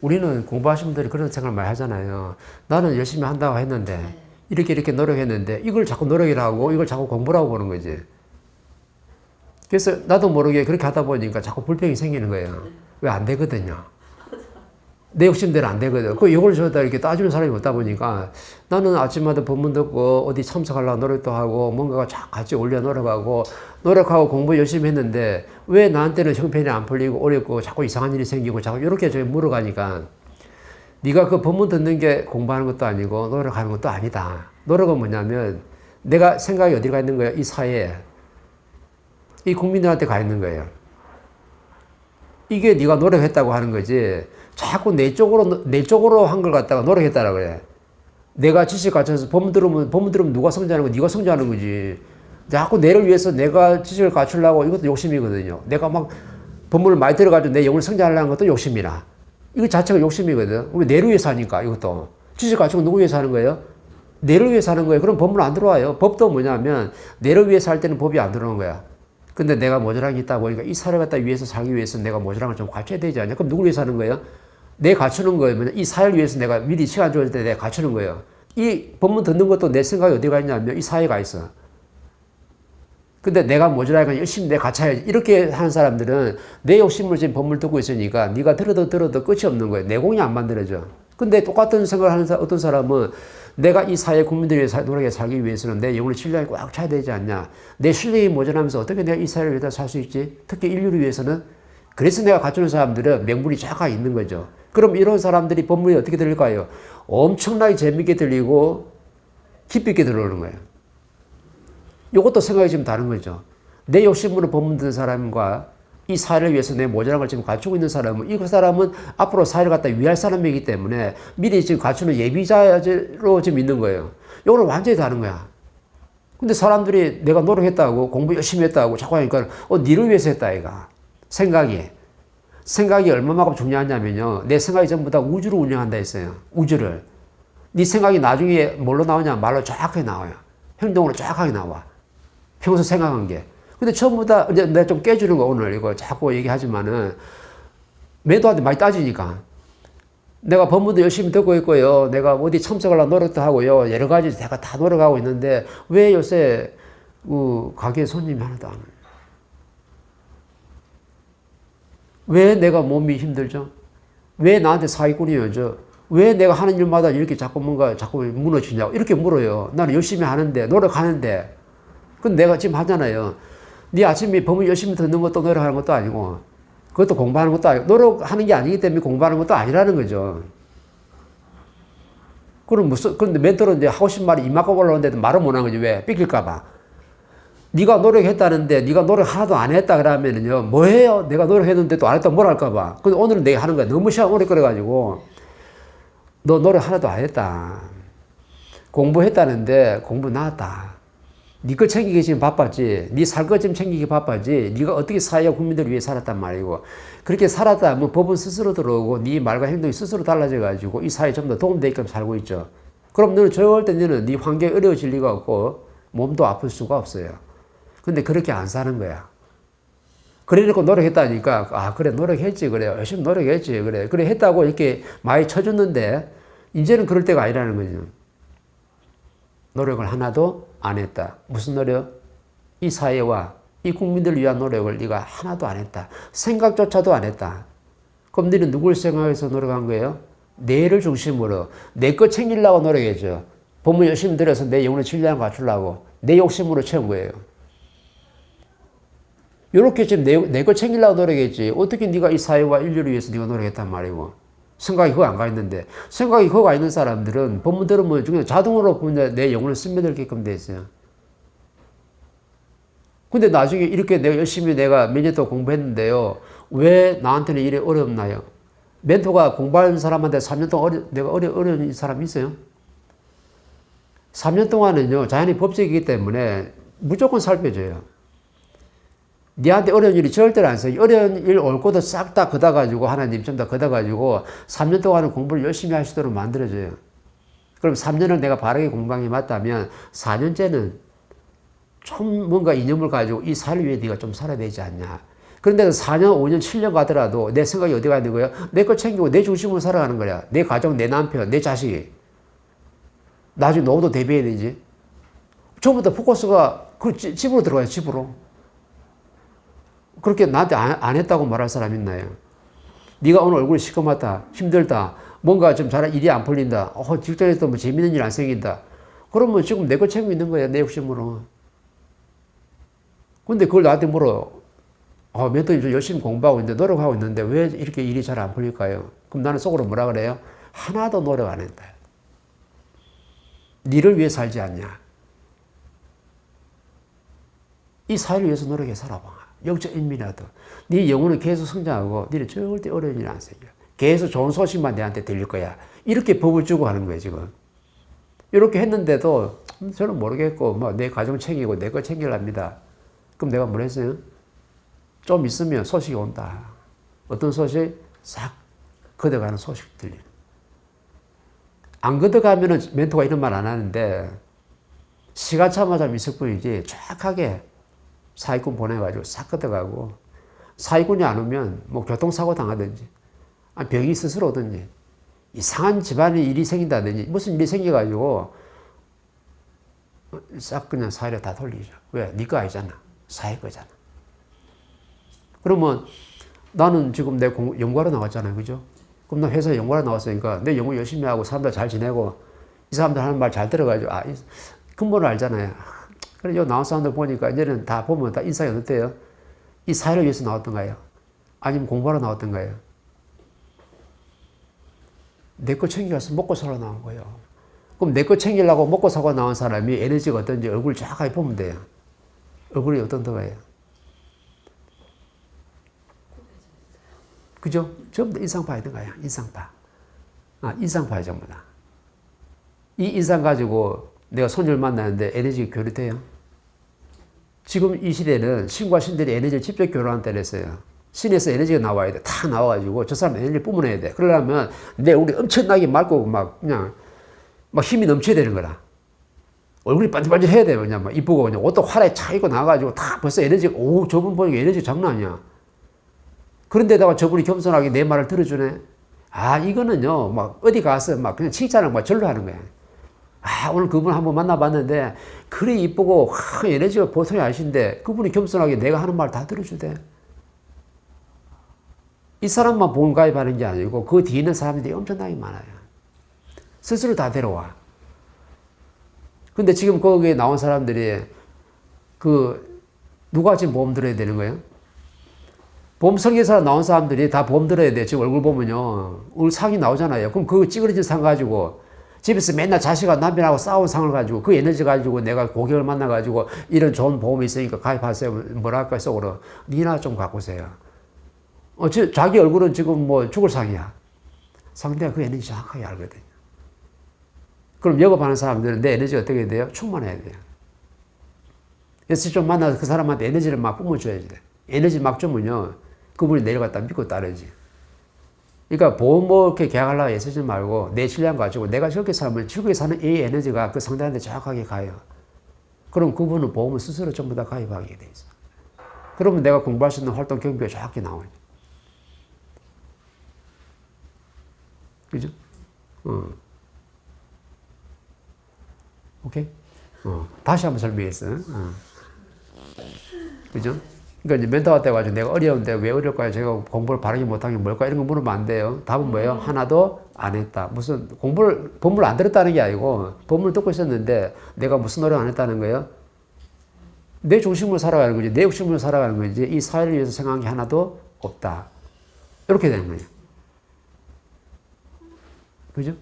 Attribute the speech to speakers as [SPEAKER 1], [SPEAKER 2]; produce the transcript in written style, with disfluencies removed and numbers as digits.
[SPEAKER 1] 우리는 공부하신 분들이 그런 생각을 많이 하잖아요. 나는 열심히 한다고 했는데, 이렇게 노력했는데, 이걸 자꾸 노력이라고, 이걸 자꾸 공부라고 보는 거지. 그래서 나도 모르게 그렇게 하다 보니까 자꾸 불평이 생기는 거예요. 왜 안 되거든요. 내 욕심대로 안 되거든. 이걸 저다 이렇게 따주는 사람이 없다 보니까 나는 아침마다 법문 듣고 어디 참석하려고 노력도 하고 뭔가가 같이 올려 노력하고 공부 열심히 했는데 왜 나한테는 형편이 안 풀리고 어렵고 자꾸 이상한 일이 생기고 자꾸 이렇게 저 물어가니까 네가 그 법문 듣는 게 공부하는 것도 아니고 노력하는 것도 아니다. 노력은 뭐냐면 내가 생각이 어디 가 있는 거야? 이 사회에. 이 국민들한테 가 있는 거예요. 이게 네가 노력했다고 하는 거지. 자꾸 내 쪽으로 한 걸 갖다가 노력했다라 그래. 내가 지식 갖춰서 법문 들으면 누가 성장하는 거? 네가 성장하는 거지. 자꾸 내를 위해서 내가 지식을 갖추려고 이것도 욕심이거든요. 내가 막 법문을 많이 들어가지고 내 영을 성장하려는 것도 욕심이라. 이거 자체가 욕심이거든. 왜 내를 위해서 하니까 이것도. 지식 갖추고 누구 위해서 하는 거예요? 내를 위해서 하는 거예요. 그럼 법문 안 들어와요. 법도 뭐냐면 내를 위해서 할 때는 법이 안 들어오는 거야. 근데 내가 모자란 게 있다 보니까 이 사회를 갖다 위해서 살기 위해서 내가 모자란 걸 좀 갖춰야 되지 않냐? 그럼 누구를 위해서 하는 거예요? 내 갖추는 거예요. 이 사회를 위해서 내가 미리 시간 줄 때 내가 갖추는 거예요. 이 법문 듣는 것도 내 생각이 어디가 있냐면 이 사회가 있어. 근데 내가 모자라니까 열심히 내가 갖춰야지. 이렇게 하는 사람들은 내 욕심을 지금 법문을 듣고 있으니까 네가 들어도 끝이 없는 거예요. 내공이 안 만들어져. 근데 똑같은 생각을 하는 어떤 사람은 내가 이 사회 국민들을 위해 노력해 살기 위해서는 내 영혼의 신량이 꽉 차야 되지 않냐. 내 실력이 모자라면서 어떻게 내가 이 사회를 위해서 살 수 있지? 특히 인류를 위해서는. 그래서 내가 갖추는 사람들은 명분이 쫙 있는 거죠. 그럼 이런 사람들이 법문이 어떻게 들릴까요? 엄청나게 재밌게 들리고 깊이 있게 들어오는 거예요. 이것도 생각이 좀 다른 거죠. 내 욕심으로 법문 듣는 사람과 이 사회를 위해서 내 모자란 걸 지금 갖추고 있는 사람은 이 사람은 앞으로 사회를 갖다 위할 사람이기 때문에 미리 지금 갖추는 예비자로 지금 있는 거예요. 이거는 완전히 다른 거야. 근데 사람들이 내가 노력했다고 공부 열심히 했다고 자꾸 하니까 니를 위해서 했다 이가. 생각이 얼마만큼 중요하냐면요. 내 생각이 전부 다 우주를 운영한다 했어요. 우주를. 네 생각이 나중에 뭘로 나오냐? 말로 정확하게 나와요. 행동으로 정확하게 나와. 평소 생각한 게. 근데 전부 다, 이제 내가 좀 깨주는 거 오늘 이거 자꾸 얘기하지만은 매도한테 많이 따지니까. 내가 법문도 열심히 듣고 있고요. 내가 어디 참석하려고 노력도 하고요. 여러 가지 내가 다 노력하고 있는데 왜 요새 가게 손님이 하나도 안 와요? 왜 내가 몸이 힘들죠? 왜 나한테 사기꾼이 오죠? 왜 내가 하는 일마다 이렇게 자꾸 무너지냐고 이렇게 물어요. 나는 열심히 하는데 노력하는데 근데 내가 지금 하잖아요. 네 아침에 법문 열심히 듣는 것도 노력하는 것도 아니고 그것도 공부하는 것도 아니고 노력하는 게 아니기 때문에 공부하는 것도 아니라는 거죠. 그런데 멘토는 이제 하고 싶은 말이 입 막고 올라오는데도 말을 못 하는 거지. 왜? 삐낄까 봐. 네가 노력했다는데 네가 노력 하나도 안 했다 그러면은요. 뭐해요? 내가 노력했는데도 안 했다 뭘 할까 봐. 근데 오늘은 내가 하는 거야. 너무 시간 오래 끌어가지고 너 노력 하나도 안 했다. 공부했다는데 공부 나왔다. 네 거 챙기기 지금 바빴지. 네 살 거 지금 챙기기 바빴지. 네가 어떻게 사회와 국민들을 위해 살았단 말이고. 그렇게 살았다 하면 법은 스스로 들어오고 네 말과 행동이 스스로 달라져가지고 이 사회에 좀 더 도움되게끔 살고 있죠. 그럼 너는 절대 너는 네 환경이 어려워질 리가 없고 몸도 아플 수가 없어요. 근데 그렇게 안 사는 거야. 그래놓고 노력했다니까 아 그래 노력했지 그래 열심히 노력했지 그래 했다고 이렇게 많이 쳐줬는데 이제는 그럴 때가 아니라는 거죠. 노력을 하나도 안 했다. 무슨 노력? 이 사회와 이 국민들을 위한 노력을 네가 하나도 안 했다. 생각조차도 안 했다. 그럼 너는 누굴 생각해서 노력한 거예요? 내를 중심으로 내 거 챙기려고 노력했죠. 법문 열심히 들어서 내 영혼의 질량을 갖추려고 내 욕심으로 채운 거예요. 요렇게 지금 내 거 챙기려고 노력했지. 어떻게 네가 이 사회와 인류를 위해서 네가 노력했단 말이고. 생각이 그거 안 가 있는데. 생각이 그거 가 있는 사람들은 법문 들으면 중에 자동으로 보면 내 영혼을 스며들게끔 돼 있어요. 근데 나중에 이렇게 내가 열심히 내가 몇 년 동안 공부했는데요. 왜 나한테는 이래 어렵나요? 멘토가 공부하는 사람한테 3년 동안 내가 어려운 사람이 있어요? 3년 동안은요, 자연히 법칙이기 때문에 무조건 살펴줘요. 니한테 어려운 일이 절대로 안 써요. 어려운 일 올 것도 싹 다 걷어가지고 하나님 좀 다 걷어가지고 3년 동안은 공부를 열심히 할 수 있도록 만들어줘요. 그럼 3년을 내가 바르게 공부한 게 맞다면 4년째는 좀 뭔가 이념을 가지고 이 사회를 위해 네가 좀 살아야 되지 않냐. 그런데 4년, 5년, 7년 가더라도 내 생각이 어디 가 있는 거야? 내 거 챙기고 내 중심으로 살아가는 거야. 내 가정, 내 남편, 내 자식이. 나중에 노후도 대비해야 되지. 처음부터 포커스가 그 집으로 들어가요, 집으로. 그렇게 나한테 안 했다고 말할 사람 있나요? 네가 오늘 얼굴이 시커멓다, 힘들다, 뭔가 좀 잘 일이 안 풀린다, 직장에서 뭐 재밌는 일 안 생긴다. 그러면 지금 내 거 챙기고 있는 거야, 내 욕심으로. 근데 그걸 나한테 물어. 멘토님 저 열심히 공부하고 있는데, 노력하고 있는데 왜 이렇게 일이 잘 안 풀릴까요? 그럼 나는 속으로 뭐라 그래요? 하나도 노력 안 했다. 니를 위해 살지 않냐? 이 사회를 위해서 노력해 살아봐. 영적 인민이라도. 네 영혼은 계속 성장하고 너는 절대 어려운 일 안 생겨. 계속 좋은 소식만 내한테 들릴 거야. 이렇게 법을 주고 하는 거예요, 지금. 이렇게 했는데도 저는 모르겠고 뭐 내 가정 챙기고 내 거 챙기랍니다. 그럼 내가 뭘 했어요? 좀 있으면 소식이 온다. 어떤 소식? 싹 걷어가는 소식 들리는. 안 걷어가면은 멘토가 이런 말 안 하는데 시간차만 좀 있을 뿐이지 정확하게 사기꾼 보내가지고 싹 걷어가고, 사기꾼이 안 오면 뭐 교통사고 당하든지 병이 스스로 오든지 이상한 집안에 일이 생긴다든지 무슨 일이 생겨가지고 싹 그냥 사회를 다 돌리죠. 왜? 네 거 아니잖아. 사회 거잖아. 그러면 나는 지금 내 연구하러 나왔잖아요. 그죠? 그럼 나 회사에 연구하러 나왔으니까 내 연구 열심히 하고 사람들 잘 지내고 이 사람들 하는 말 잘 들어가지고 근본을 알잖아요. 그래, 요 나온 사람들 보니까 이제는 다 보면 다 인상이 어때요? 이 사회를 위해서 나왔던가요? 아니면 공부하러 나왔던가요? 내 거 챙겨서 먹고 살아 나온 거예요. 그럼 내 거 챙기려고 먹고 사고 나온 사람이 에너지가 어떤지 얼굴 정확하게 보면 돼요. 얼굴이 어떤가요? 그죠? 전부 다 인상 봐야 되는 거야. 인상 봐. 인상 봐야 전부 다. 이 인상 가지고 내가 손님을 만나는데 에너지가 교류돼요. 지금 이 시대는 신과 신들이 에너지를 직접 교류하는 때랬어요. 신에서 에너지가 나와야 돼. 다 나와가지고 저 사람 에너지를 뿜어내야 돼. 그러려면 내 우리 엄청나게 맑고 막 그냥 막 힘이 넘쳐야 되는 거라. 얼굴이 반질반질해야 돼요. 그냥 막 이쁘고 그냥 옷도 화려하게 차 입고 나가지고 다 벌써 에너지가 저분 보니까 에너지 장난 아니야. 그런데다가 저분이 겸손하게 내 말을 들어주네. 이거는요, 막 어디 가서 막 그냥 칭찬을 막 절로 하는 거야. 오늘 그분 한번 만나봤는데 그래 이쁘고 에너지가 보통이 아니신데 그분이 겸손하게 내가 하는 말 다 들어주대. 이 사람만 보험 가입하는 게 아니고 그 뒤에 있는 사람들이 엄청나게 많아요. 스스로 다 데려와. 근데 지금 거기에 나온 사람들이 누가 지금 보험 들어야 되는 거예요? 보험 설계사 나온 사람들이 다 보험 들어야 돼. 지금 얼굴 보면요. 오늘 상이 나오잖아요. 그럼 그 찌그러진 상 가지고 집에서 맨날 자식과 남편하고 싸운 상을 가지고 그 에너지 가지고 내가 고객을 만나가지고 이런 좋은 보험이 있으니까 가입하세요. 뭐랄까 속으로. 니나 좀 갖고 오세요. 자기 얼굴은 지금 뭐 죽을 상이야. 상대가 그 에너지 정확하게 알거든요. 그럼 영업하는 사람들은 내 에너지가 어떻게 돼요? 충만해야 돼요. 그래서 좀 만나서 그 사람한테 에너지를 막 뿜어줘야지 돼. 에너지 막 주면요. 그분이 내려갔다 믿고 따르지. 그러니까 보험 뭐 이렇게 계약하려고 애쓰지 말고 내 신뢰 가지고 내가 저렇게 살면 저렇게 사는 이 에너지가 그 상대한테 정확하게 가요. 그럼 그분은 보험을 스스로 전부 다 가입하게 돼 있어. 그러면 내가 공부할 수 있는 활동 경비가 정확히 나오죠. 그죠? 오케이? 다시 한번 설명했어. 그죠? 그러니까 이제 멘토한테 가지고 내가 어려운데 왜 어려울까요? 제가 공부를 바르게 못한 게 뭘까? 이런 거 물으면 안 돼요. 답은 뭐예요? 하나도 안 했다. 무슨 법문을 안 들었다는 게 아니고 법문을 듣고 있었는데 내가 무슨 노력 안 했다는 거예요? 내 중심으로 살아가는 거지. 내 욕심으로 살아가는 거지. 이 사회를 위해서 생각한 게 하나도 없다. 이렇게 되는 거예요. 그죠?